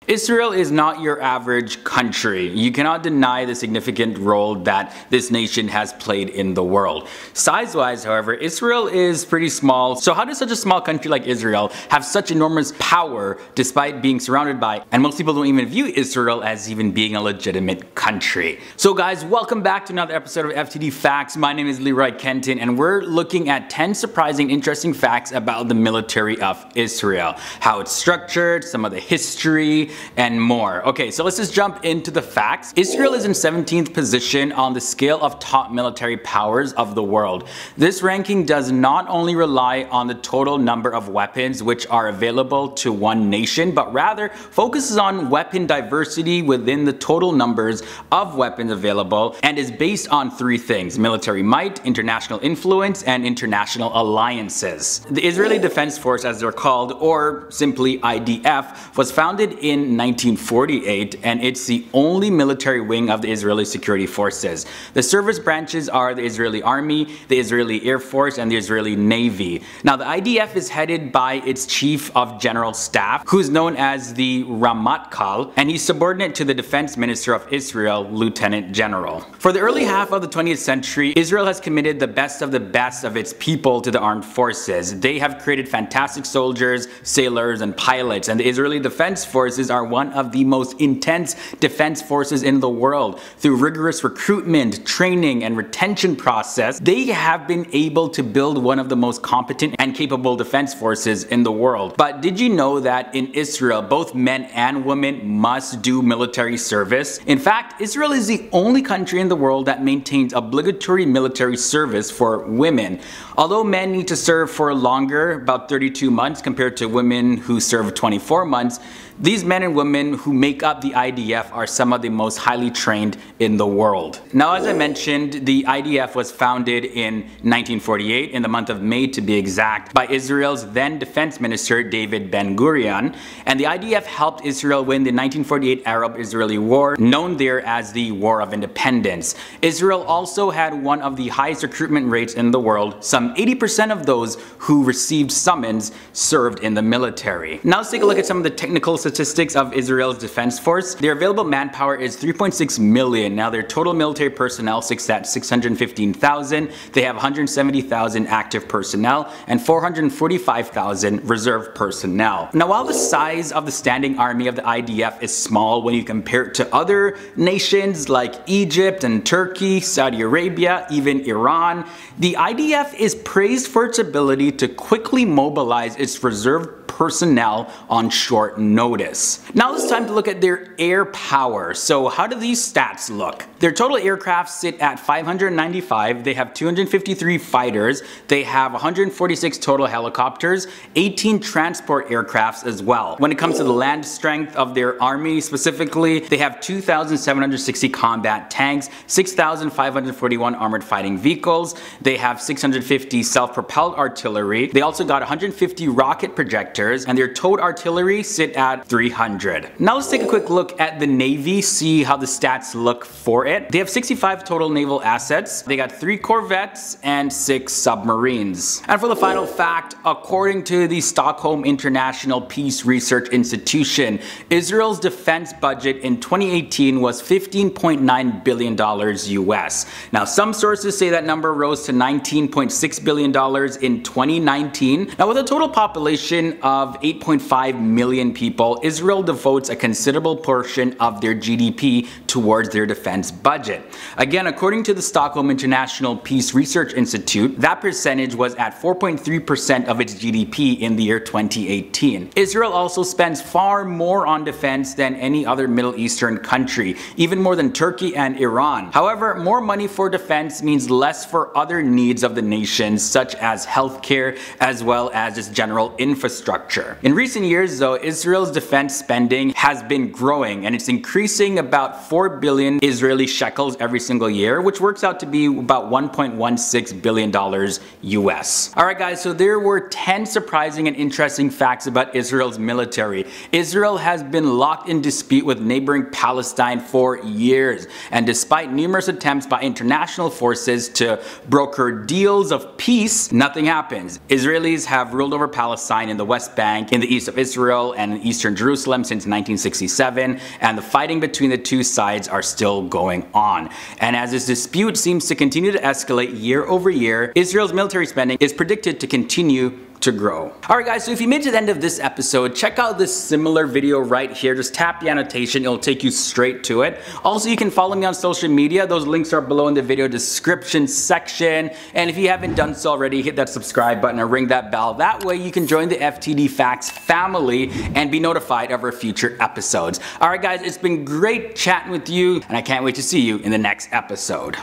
Israel is not your average country. You cannot deny the significant role that this nation has played in the world. Size-wise, however, Israel is pretty small. So how does such a small country like Israel have such enormous power despite being surrounded by, and most people don't even view Israel as even being a legitimate country. So guys, welcome back to another episode of FTD Facts. My name is Leroy Kenton and we're looking at 10 surprising, interesting facts about the military of Israel. How it's structured, some of the history, and more. Okay, so let's just jump into the facts. Israel is in 17th position on the scale of top military powers of the world. This ranking does not only rely on the total number of weapons which are available to one nation, but rather focuses on weapon diversity within the total numbers of weapons available and is based on three things: military might, international influence, and international alliances. The Israeli Defense Force, as they're called, or simply IDF, was founded in 1948, and it's the only military wing of the Israeli security forces. The service branches are the Israeli Army, the Israeli Air Force, and the Israeli Navy. Now, the IDF is headed by its Chief of General Staff, who's known as the Ramatkal, and he's subordinate to the Defense Minister of Israel, Lieutenant General. For the early half of the 20th century, Israel has committed the best of its people to the armed forces. They have created fantastic soldiers, sailors, and pilots, and the Israeli Defense Forces are one of the most intense defense forces in the world. Through rigorous recruitment, training, and retention process, they have been able to build one of the most competent and capable defense forces in the world. But did you know that in Israel, both men and women must do military service? In fact, Israel is the only country in the world that maintains obligatory military service for women. Although men need to serve for longer, about 32 months compared to women who serve 24 months, these men and women who make up the IDF are some of the most highly trained in the world. Now, as I mentioned, the IDF was founded in 1948, in the month of May to be exact, by Israel's then Defense Minister David Ben-Gurion, and the IDF helped Israel win the 1948 Arab-Israeli War, known there as the War of Independence. Israel also had one of the highest recruitment rates in the world. Some 80% of those who received summons served in the military. Now let's take a look at some of the technical statistics of Israel's defense force. Their available manpower is 3.6 million. Now their total military personnel sits at 615,000. They have 170,000 active personnel and 445,000 reserve personnel. Now, while the size of the standing army of the IDF is small when you compare it to other nations like Egypt and Turkey, Saudi Arabia, even Iran, the IDF is praised for its ability to quickly mobilize its reserve personnel on short notice. Now it's time to look at their air power. So how do these stats look? Their total aircraft sit at 595. They have 253 fighters. They have 146 total helicopters, 18 transport aircrafts as well. When it comes to the land strength of their army specifically, they have 2,760 combat tanks, 6,541 armored fighting vehicles. They have 650 self-propelled artillery. They also got 150 rocket projectors, and their towed artillery sit at 300. Now let's take a quick look at the Navy, see how the stats look for it. They have 65 total naval assets. They got 3 corvettes and 6 submarines. And for the final fact, according to the Stockholm International Peace Research Institution, Israel's defense budget in 2018 was $15.9 billion US. Now some sources say that number rose to $19.6 billion in 2019. Now with a total population of 8.5 million people, Israel devotes a considerable portion of their GDP towards their defense budget. Again, according to the Stockholm International Peace Research Institute, that percentage was at 4.3% of its GDP in the year 2018. Israel also spends far more on defense than any other Middle Eastern country, even more than Turkey and Iran. However, more money for defense means less for other needs of the nation, such as healthcare, as well as its general infrastructure. In recent years though, Israel's defense spending has been growing, and it's increasing about 4 billion Israeli shekels every single year, which works out to be about $1.16 billion US. Alright guys, so there were 10 surprising and interesting facts about Israel's military. Israel has been locked in dispute with neighboring Palestine for years, and despite numerous attempts by international forces to broker deals of peace, nothing happens. Israelis have ruled over Palestine in the West Bank, in the east of Israel, and in eastern Jerusalem since 1967, and the fighting between the two sides are still going on. And as this dispute seems to continue to escalate year over year, Israel's military spending is predicted to continue to grow. Alright guys, so if you made it to the end of this episode, check out this similar video right here. Just tap the annotation, it'll take you straight to it. Also, you can follow me on social media. Those links are below in the video description section. And if you haven't done so already, hit that subscribe button and ring that bell. That way you can join the FTD Facts family and be notified of our future episodes. Alright guys, it's been great chatting with you, and I can't wait to see you in the next episode.